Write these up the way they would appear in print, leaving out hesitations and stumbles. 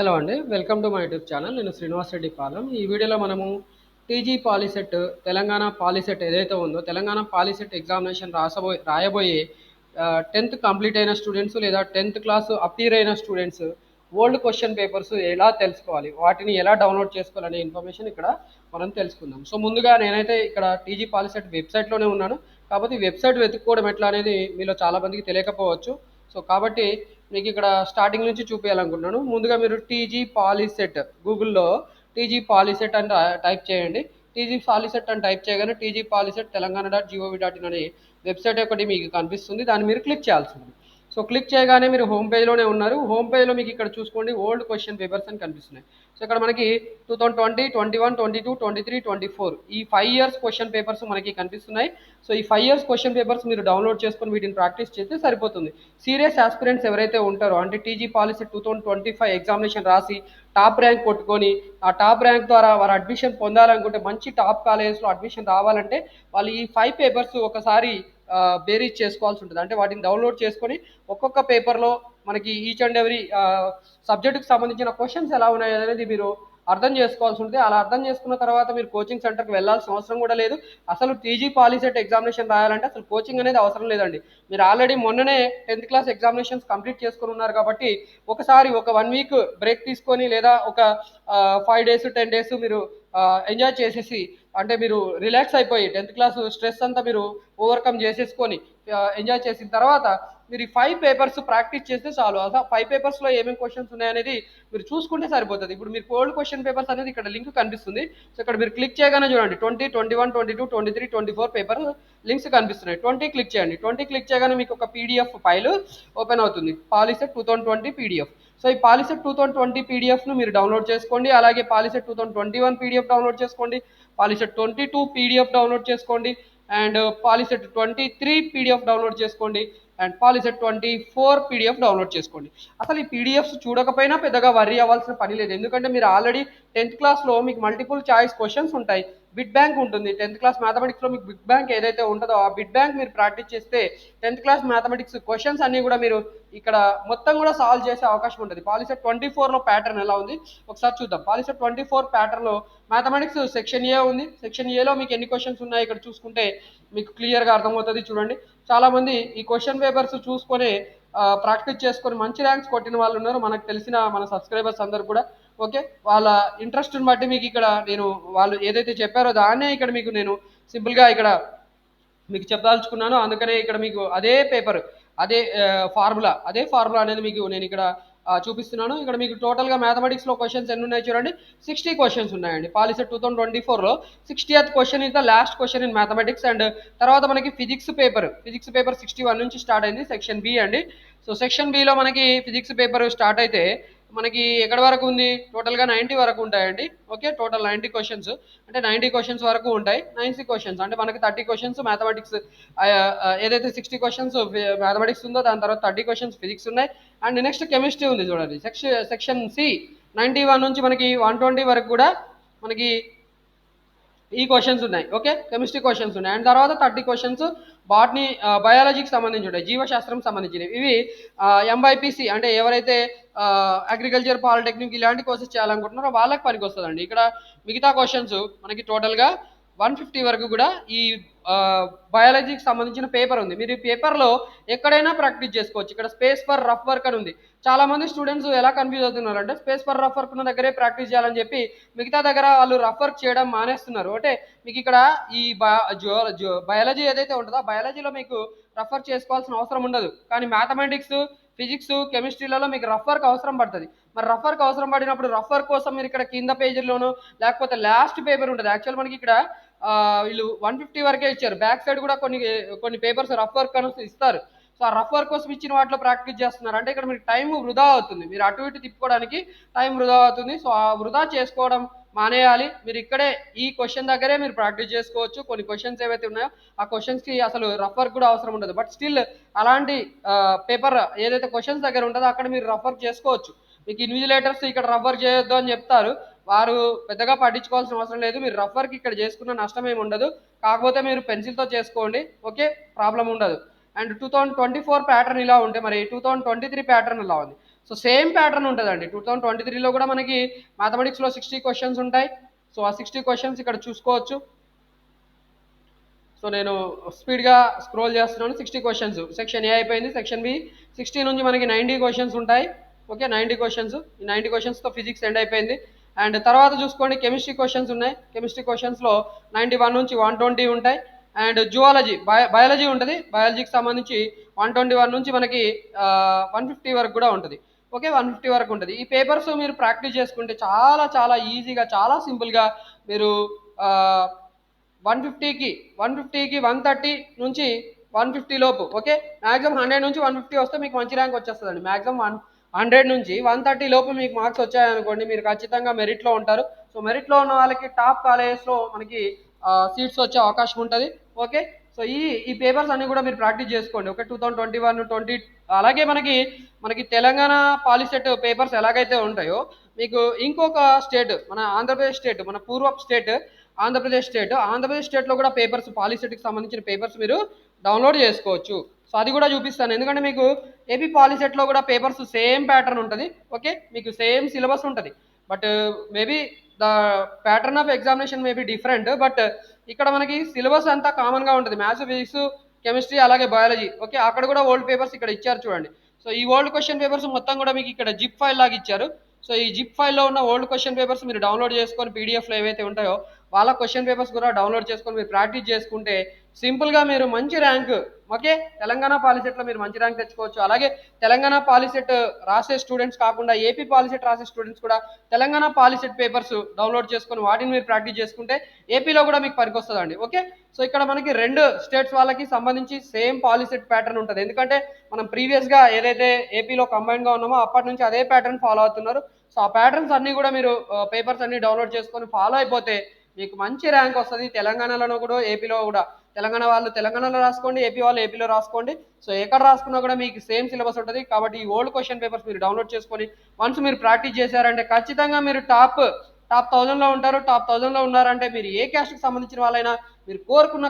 Hello అండి. Welcome to my YouTube channel. నేను శ్రీనివాస్ రెడ్డి పాలెం. ఈ వీడియోలో మనము టీజీ పాలిసెట్ తెలంగాణ పాలిసెట్ ఏదైతే ఉందో తెలంగాణ పాలిసెట్ ఎగ్జామినేషన్ రాయబోయే 10th కంప్లీట్ అయిన స్టూడెంట్స్ లేదా 10th క్లాస్ అపీర్ అయిన స్టూడెంట్స్ ఓల్డ్ క్వశ్చన్ పేపర్స్ ఎలా తెలుసుకోవాలి, వాటిని ఎలా డౌన్లోడ్ చేసుకోవాలనే ఇన్ఫర్మేషన్ ఇక్కడ మనం తెలుసుకుందాం. సో ముందుగా నేనైతే ఇక్కడ టీజీ పాలిసెట్ వెబ్సైట్లోనే ఉన్నాను. కాబట్టి వెబ్సైట్ వెతుక్కోవడం ఎట్లా అనేది మీలో చాలా మందికి తెలియకపోవచ్చు. సో కాబట్టి మీకు ఇక్కడ స్టార్టింగ్ నుంచి చూపించాలనుకుంటున్నాను. ముందుగా మీరు టీజీ పాలిసెట్ గూగుల్లో టీజీ పాలిసెట్ అని టైప్ చేయండి. టీజీ పాలిసెట్ అని టైప్ చేయగానే టీజీ పాలిసెట్ తెలంగాణ.gov.in అనే వెబ్సైట్ ఒకటి మీకు కనిపిస్తుంది. దాన్ని మీరు క్లిక్ చేయాల్సి ఉంది. సో క్లిక్ చేయగానే మీరు హోమ్ పేజ్లోనే ఉన్నారు. హోమ్ పేజ్లో మీకు ఇక్కడ చూసుకోండి ఓల్డ్ క్వశ్చన్ పేపర్స్ అని కనిపిస్తున్నాయి. సో ఇక్కడ మనకి 2020, 21, 22, 23, 24 ఈ 5 ఇయర్స్ క్వశ్చన్ పేపర్స్ మనకి కనిపిస్తున్నాయి. సో ఈ 5 ఇయర్స్ క్వశ్చన్ పేపర్స్ మీరు డౌన్లోడ్ చేసుకొని వీటిని ప్రాక్టీస్ చేస్తే సరిపోతుంది. సీరియస్ ఆస్పిరెంట్స్ ఎవరైతే ఉంటారో, అంటే టీజీ పాలిసీ 2025 ఎగ్జామినేషన్ రాసి టాప్ ర్యాంక్ కొట్టుకొని ఆ టాప్ ర్యాంక్ ద్వారా వారు అడ్మిషన్ పొందాలనుకుంటే, మంచి టాప్ కాలేజెస్లో అడ్మిషన్ రావాలంటే వాళ్ళు ఈ 5 పేపర్స్ ఒకసారి బేరీజ్ చేసుకోవాల్సి ఉంటుంది. అంటే వాటిని డౌన్లోడ్ చేసుకొని ఒక్కొక్క పేపర్లో మనకి ఈచ్ అండ్ ఎవ్రీ సబ్జెక్టుకి సంబంధించిన క్వశ్చన్స్ ఎలా ఉన్నాయి అనేది మీరు అర్థం చేసుకోవాల్సి ఉంటుంది. అలా అర్థం చేసుకున్న తర్వాత మీరు కోచింగ్ సెంటర్కి వెళ్ళాల్సిన అవసరం కూడా లేదు. అసలు టీజీ పాలిసెట్ ఎగ్జామినేషన్ రాయాలంటే అసలు కోచింగ్ అనేది అవసరం లేదండి. మీరు ఆల్రెడీ మొన్ననే 10th క్లాస్ ఎగ్జామినేషన్స్ కంప్లీట్ చేసుకుని ఉన్నారు కాబట్టి ఒకసారి ఒక 1 వీక్ బ్రేక్ తీసుకొని లేదా ఒక 5 days 10 days మీరు ఎంజాయ్ చేసేసి, అంటే మీరు రిలాక్స్ అయిపోయి 10th క్లాస్ స్ట్రెస్ అంతా మీరు ఓవర్కమ్ చేసేసుకొని ఎంజాయ్ చేసిన తర్వాత మీరు ఈ 5 పేపర్స్ ప్రాక్టీస్ చేస్తే చాలు. అసలు 5 పేపర్స్లో ఏమేమి క్వశ్చన్స్ ఉన్నాయనేది మీరు చూసుకుంటే సరిపోతుంది. ఇప్పుడు మీరు ఓల్డ్ క్వశ్చన్ పేపర్స్ అనేది ఇక్కడ లింక్ కనిపిస్తుంది. సో ఇక్కడ మీరు క్లిక్ చేయగానే చూడండి 20, 21, 22, 23, 24 పేపర్ లింక్స్ కనిపిస్తున్నాయి. 20 క్లిక్ చేయండి. 20 క్లిక్ చేయగానే మీకు ఒక పీడిఎఫ్ ఫైల్ ఓపెన్ అవుతుంది, పాలిసెట్ 2020 పీడిఎఫ్. సో ఈ పాలిసెట్ 2020 పీడిఎఫ్ను మీరు డౌన్లోడ్ చేసుకోండి. అలాగే పాలిసెట్ 2021 పీడిఎఫ్ డౌన్లోడ్ చేసుకోండి, పాలిసెట్ 22 పీడిఎఫ్ డౌన్లోడ్ చేసుకోండి, అండ్ పాలిసెట్ 23 పీడిఎఫ్ డౌన్లోడ్ చేసుకోండి, అండ్ పాలిసెట్ 24 పీడిఎఫ్ డౌన్లోడ్ చేసుకోండి. అసలు ఈ పీడిఎఫ్స్ చూడకపోయినా పెద్దగా వర్రీ అవ్వాల్సిన పని లేదు. ఎందుకంటే మీరు ఆల్రెడీ 10th క్లాస్లో మీకు మల్టిపుల్ చాయిస్ క్వశ్చన్స్ ఉంటాయి, బిట్ బ్యాంక్ ఉంటుంది. 10th క్లాస్ మ్యాథమెటిక్స్లో మీకు బిట్ బ్యాంక్ ఏదైతే ఉంటుందో ఆ బిట్ బ్యాంక్ మీరు ప్రాక్టీస్ చేస్తే 10th క్లాస్ మ్యాథమెటిక్స్ క్వశ్చన్స్ అన్నీ కూడా మీరు ఇక్కడ మొత్తం కూడా సాల్వ్ చేసే అవకాశం ఉంటుంది. పాలిసెట్ 24లో ప్యాటర్న్ ఎలా ఉంది ఒకసారి చూద్దాం. పాలిసెట్ 24 ప్యాటర్న్లో మ్యాథమెటిక్స్ సెక్షన్ ఏ ఉంది. సెక్షన్ ఏలో మీకు ఎన్ని క్వశ్చన్స్ ఉన్నాయి ఇక్కడ చూసుకుంటే మీకు క్లియర్గా అర్థమవుతుంది. చూడండి, చాలామంది ఈ క్వశ్చన్ పేపర్స్ చూసుకొని ప్రాక్టీస్ చేసుకొని మంచి ర్యాంక్స్ కొట్టిన వాళ్ళు ఉన్నారు, మనకు తెలిసిన మన సబ్స్క్రైబర్స్ అందరు కూడా. ఓకే, వాళ్ళ ఇంట్రెస్ట్ని బట్టి మీకు ఇక్కడ నేను వాళ్ళు ఏదైతే చెప్పారో దాన్నే ఇక్కడ మీకు నేను సింపుల్గా ఇక్కడ మీకు చెప్పదలుచుకున్నాను. అందుకనే ఇక్కడ మీకు అదే పేపర్ అదే ఫార్ములా అనేది మీకు నేను ఇక్కడ చూపిస్తున్నాను. ఇక్కడ మీకు టోటల్గా మ్యాథమెటిక్స్లో క్వశ్చన్స్ ఎన్ని ఉన్నాయి చూడండి, 60 క్వశ్చన్స్ ఉన్నాయండి. పాలిసెట్ 2024లో 60th question is the last question in mathematics. And తర్వాత మనకి ఫిజిక్స్ పేపర్ 61 నుంచి స్టార్ట్ అయింది, సెక్షన్ బి అండి. సో సెక్షన్ బిలో మనకి ఫిజిక్స్ పేపర్ స్టార్ట్ అయితే మనకి ఎక్కడి వరకు ఉంది, టోటల్గా 90 వరకు ఉంటాయండి. ఓకే, టోటల్ 90 క్వశ్చన్స్ అంటే 90 క్వశ్చన్స్ వరకు ఉంటాయి. 90 క్వశ్చన్స్ అంటే మనకి 30 క్వశ్చన్స్ మ్యాథమెటిక్స్, ఏదైతే 60 క్వశ్చన్స్ మ్యాథమెటిక్స్ ఉందో దాని తర్వాత 30 క్వశ్చన్స్ ఫిజిక్స్ ఉన్నాయి. అండ్ నెక్స్ట్ కెమిస్ట్రీ ఉంది చూడండి, సెక్షన్ సి 91 నుంచి మనకి 120 వరకు కూడా మనకి ఈ క్వశ్చన్స్ ఉన్నాయి. ఓకే, కెమిస్ట్రీ క్వశ్చన్స్ ఉన్నాయి. అండ్ తర్వాత 30 క్వశ్చన్స్ బాట్నీ బయాలజీకి సంబంధించి ఉంటాయి, జీవశాస్త్రం సంబంధించినవి. ఇవి ఎంబైపీసీ అంటే ఎవరైతే అగ్రికల్చర్, పాలిటెక్నిక్ ఇలాంటి కోర్సెస్ చేయాలనుకుంటున్నారో వాళ్ళకి పనికి వస్తుందండి. ఇక్కడ మిగతా క్వశ్చన్స్ మనకి టోటల్గా 150 వరకు కూడా ఈ బయాలజీకి సంబంధించిన పేపర్ ఉంది. మీరు ఈ పేపర్లో ఎక్కడైనా ప్రాక్టీస్ చేసుకోవచ్చు. ఇక్కడ స్పేస్ ఫర్ రఫ్ వర్క్ అని ఉంది. చాలా మంది స్టూడెంట్స్ ఎలా కన్ఫ్యూజ్ అవుతున్నారంటే స్పేస్ ఫర్ రఫ్ వర్క్ ఉన్న దగ్గరే ప్రాక్టీస్ చేయాలని చెప్పి మిగతా దగ్గర వాళ్ళు రఫ్ వర్క్ చేయడం మానేస్తున్నారు. అంటే మీకు ఇక్కడ ఈ బయాలజీ ఏదైతే ఉంటుందో బయాలజీలో మీకు రఫ్ వర్క్ చేసుకోవాల్సిన అవసరం ఉండదు. కానీ మ్యాథమెటిక్స్, ఫిజిక్స్, కెమిస్ట్రీలలో మీకు రఫ్ వర్క్ అవసరం పడుతుంది. మరి రఫ్ వర్క్ అవసరం పడినప్పుడు రఫ్ వర్క్ కోసం మీరు ఇక్కడ కింద పేజీలోనో లేకపోతే లాస్ట్ పేపర్ ఉంటుంది. యాక్చువల్ మనకి ఇక్కడ వీళ్ళు 150 వరకే ఇచ్చారు. బ్యాక్ సైడ్ కూడా కొన్ని పేపర్స్ రఫ్ వర్క్ అని ఇస్తారు. సో ఆ రఫ్ వర్క్ కోసం ఇచ్చిన వాటిలో ప్రాక్టీస్ చేస్తున్నారు అంటే ఇక్కడ మీకు టైం వృధా అవుతుంది. మీరు అటు ఇటు తిప్పుకోవడానికి టైం వృధా అవుతుంది. సో ఆ వృధా చేసుకోవడం మానేయాలి. మీరు ఇక్కడే ఈ క్వశ్చన్ దగ్గరే మీరు ప్రాక్టీస్ చేసుకోవచ్చు. కొన్ని క్వశ్చన్స్ ఏవైతే ఉన్నాయో ఆ క్వశ్చన్స్కి అసలు రఫ్ వర్క్ కూడా అవసరం ఉండదు. బట్ స్టిల్ అలాంటి పేపర్ ఏదైతే క్వశ్చన్స్ దగ్గర ఉంటుందో అక్కడ మీరు రఫ్ వర్క్ చేసుకోవచ్చు. మీకు ఇన్విజిలేటర్స్ ఇక్కడ రఫ్ వర్క్ చేయొద్దు అని చెప్తారు, వారు పెద్దగా పట్టించుకోవాల్సిన అవసరం లేదు. మీరు రఫ్ వర్క్ ఇక్కడ చేసుకున్న నష్టం ఏమి ఉండదు. కాకపోతే మీరు పెన్సిల్తో చేసుకోండి, ఓకే, ప్రాబ్లం ఉండదు. అండ్ 2024 ప్యాటర్న్ ఇలా ఉంటే మరి 2023 ప్యాటర్న్ ఇలా ఉంది. సో సేమ్ ప్యాటర్న్ ఉంటుందండి. 2023లో కూడా మనకి మ్యాథమెటిక్స్లో 60 క్వశ్చన్స్ ఉంటాయి. సో ఆ 60 క్వశ్చన్స్ ఇక్కడ చూసుకోవచ్చు. సో నేను స్పీడ్గా స్క్రోల్ చేస్తున్నాను. 60 క్వశ్చన్స్ సెక్షన్ ఏ అయిపోయింది. సెక్షన్ బి 60 నుంచి మనకి 90 క్వశ్చన్స్ ఉంటాయి. Okay, 90 questions. ఈ 90 క్వశ్చన్స్తో ఫిజిక్స్ ఎండ్ అయిపోయింది. అండ్ తర్వాత చూసుకోండి కెమిస్ట్రీ క్వశ్చన్స్ ఉన్నాయి. కెమిస్ట్రీ క్వశ్చన్స్లో 91 నుంచి 120 ఉంటాయి. అండ్ జువాలజీ బయాలజీ ఉంటుంది. బయాలజీకి సంబంధించి 121 నుంచి మనకి 150 వరకు కూడా ఉంటుంది. ఓకే, 150 వరకు ఉంటుంది. ఈ పేపర్స్ మీరు ప్రాక్టీస్ చేసుకుంటే చాలా చాలా ఈజీగా, చాలా సింపుల్గా మీరు 150కి 130 నుంచి 150 లోపు. ఓకే, మ్యాక్సిమం 100 నుంచి 150 వస్తే మీకు మంచి ర్యాంక్ వచ్చేస్తుందండి. మ్యాక్సిమం 100 నుంచి 130 లోపు మీకు మార్క్స్ వచ్చాయనుకోండి, మీరు ఖచ్చితంగా మెరిట్లో ఉంటారు. సో మెరిట్లో ఉన్న వాళ్ళకి టాప్ కాలేజెస్లో మనకి సీట్స్ వచ్చే అవకాశం ఉంటుంది. ఓకే, సో ఈ పేపర్స్ అన్ని కూడా మీరు ప్రాక్టీస్ చేసుకోండి. ఓకే, 2021, 20 అలాగే మనకి తెలంగాణ పాలిసెట్ పేపర్స్ ఎలాగైతే ఉంటాయో, మీకు ఇంకొక స్టేట్ మన ఆంధ్రప్రదేశ్ స్టేట్, మన పూర్వపు స్టేట్ ఆంధ్రప్రదేశ్ స్టేట్లో కూడా పేపర్స్ పాలిసెట్కి సంబంధించిన పేపర్స్ మీరు డౌన్లోడ్ చేసుకోవచ్చు. సో అది కూడా చూపిస్తాను, ఎందుకంటే మీకు ఏపీ పాలిసెట్లో కూడా పేపర్స్ సేమ్ ప్యాటర్న్ ఉంటుంది. ఓకే, మీకు సేమ్ సిలబస్ ఉంటుంది. But maybe the pattern of examination maybe different. But ఇక్కడ మనకి సిలబస్ అంతా కామన్గా ఉంటుంది. మ్యాథ్స్, ఫిజిక్స్, కెమిస్ట్రీ అలాగే బయాలజీ. ఓకే, అక్కడ కూడా ఓల్డ్ పేపర్స్ ఇక్కడ ఇచ్చారు చూడండి. సో ఈ ఓల్డ్ క్వశ్చన్ పేపర్స్ మొత్తం కూడా మీకు ఇక్కడ జిప్ ఫైల్ లాగా ఇచ్చారు. సో ఈ జిప్ ఫైల్లో ఉన్న ఓల్డ్ క్వశ్చన్ పేపర్స్ మీరు డౌన్లోడ్ చేసుకొని పీడిఎఫ్లో ఏవైతే ఉంటాయో వాళ్ళ క్వశ్చన్ పేపర్స్ కూడా డౌన్లోడ్ చేసుకొని మీరు ప్రాక్టీస్ చేసుకుంటే సింపుల్గా మీరు మంచి ర్యాంక్, ఓకే, తెలంగాణ పాలిసెట్లో మీరు మంచి ర్యాంక్ తెచ్చుకోవచ్చు. అలాగే తెలంగాణ పాలిసెట్ రాసే స్టూడెంట్స్ కాకుండా ఏపీ పాలిసెట్ రాసే స్టూడెంట్స్ కూడా తెలంగాణ పాలిసెట్ పేపర్స్ డౌన్లోడ్ చేసుకొని వాటిని మీరు ప్రాక్టీస్ చేసుకుంటే ఏపీలో కూడా మీకు పనికొస్తుందండి. ఓకే, సో ఇక్కడ మనకి 2 స్టేట్స్ వాళ్ళకి సంబంధించి సేమ్ పాలిసెట్ ప్యాటర్న్ ఉంటుంది. ఎందుకంటే మనం ప్రీవియస్గా ఏదైతే ఏపీలో కంబైన్గా ఉన్నామో అప్పటి నుంచి అదే ప్యాటర్న్ ఫాలో అవుతున్నారు. సో ఆ ప్యాటర్న్స్ అన్నీ కూడా మీరు పేపర్స్ అన్ని డౌన్లోడ్ చేసుకొని ఫాలో అయిపోతే మీకు మంచి ర్యాంక్ వస్తుంది. తెలంగాణలోనూ కూడా ఏపీలో కూడా. తెలంగాణ వాళ్ళు తెలంగాణలో రాసుకోండి, ఏపీ వాళ్ళు ఏపీలో రాసుకోండి. సో ఎక్కడ రాసుకున్నా కూడా మీకు సేమ్ సిలబస్ ఉంటుంది. కాబట్టి ఈ ఓల్డ్ క్వశ్చన్ పేపర్స్ మీరు డౌన్లోడ్ చేసుకొని వన్స్ మీరు ప్రాక్టీస్ చేశారంటే ఖచ్చితంగా మీరు టాప్ 1000లో ఉంటారు. టాప్ 1000లో ఉన్నారంటే మీరు ఏ క్యాస్ట్కి సంబంధించిన వాళ్ళైనా మీరు కోరుకున్న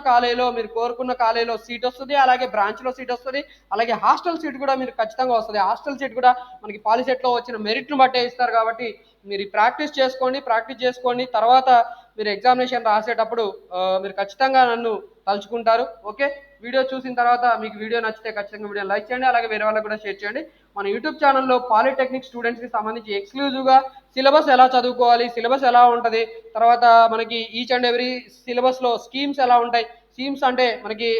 కాలేజీలో సీట్ వస్తుంది. అలాగే బ్రాంచ్లో సీట్ వస్తుంది. అలాగే హాస్టల్ సీట్ కూడా మీరు ఖచ్చితంగా వస్తుంది. హాస్టల్ సీట్ కూడా మనకి పాలిసెట్లో వచ్చిన మెరిట్ను బట్టే ఇస్తారు. కాబట్టి మీరు ప్రాక్టీస్ చేసుకోండి. తర్వాత మీరు ఎగ్జామినేషన్ రాసేటప్పుడు మీరు ఖచ్చితంగా నన్ను తలుచుకుంటారు. ఓకే, వీడియో చూసిన తర్వాత మీకు వీడియో నచ్చితే ఖచ్చితంగా వీడియో లైక్ చేయండి. అలాగే వేరే వాళ్ళకి కూడా షేర్ చేయండి. మన యూట్యూబ్ ఛానల్లో పాలిటెక్నిక్ స్టూడెంట్స్కి సంబంధించి ఎక్స్క్లూజివ్గా సిలబస్ ఎలా చదువుకోవాలి, సిలబస్ ఎలా ఉంటుంది, తర్వాత మనకి ఈచ్ అండ్ ఎవ్రీ సిలబస్లో స్కీమ్స్ ఎలా ఉంటాయి, స్కీమ్స్ అంటే మనకి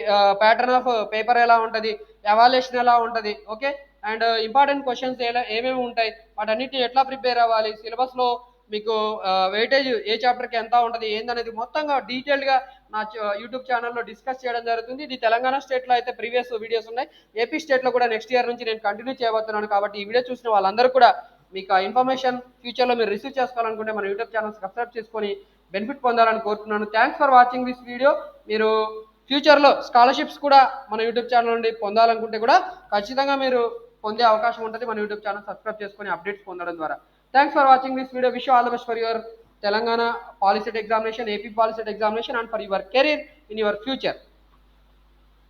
ప్యాటర్న్ ఆఫ్ పేపర్ ఎలా ఉంటుంది, ఎవాల్యుయేషన్ ఎలా ఉంటుంది, ఓకే, అండ్ ఇంపార్టెంట్ క్వశ్చన్స్ ఏమేమి ఉంటాయి, వాటన్నిటిని ఎట్లా ప్రిపేర్ అవ్వాలి, సిలబస్లో మీకు వెయిటేజ్ ఏ చాప్టర్కి ఎంత ఉంటుంది ఏందనేది మొత్తంగా డీటెయిల్డ్గా నా యూట్యూబ్ ఛానల్లో డిస్కస్ చేయడం జరుగుతుంది. ఇది తెలంగాణ స్టేట్లో అయితే ప్రీవియస్ వీడియోస్ ఉన్నాయి. ఏపీ స్టేట్లో కూడా నెక్స్ట్ ఇయర్ నుంచి నేను కంటిన్యూ చేయబోతున్నాను. కాబట్టి ఈ వీడియో చూసిన వాళ్ళందరూ కూడా మీకు ఆ ఇన్ఫర్మేషన్ ఫ్యూచర్లో మీరు రిసీవ్ చేసుకోవాలనుకుంటే మన యూట్యూబ్ ఛానల్ సబ్స్క్రైబ్ చేసుకొని బెనిఫిట్ పొందాలని కోరుతున్నాను. Thanks for watching this video. మీరు ఫ్యూచర్లో స్కాలర్షిప్స్ కూడా మన యూట్యూబ్ ఛానల్ నుండి పొందాలనుకుంటే కూడా ఖచ్చితంగా మీరు పొందే అవకాశం ఉంటుంది మన యూట్యూబ్ ఛానల్ సబ్స్క్రైబ్ చేసుకొని అప్డేట్స్ పొందడం ద్వారా. Thanks for watching this video. Wish you all the best for your Telangana Polyset examination, AP Polyset examination, and for your career in your future.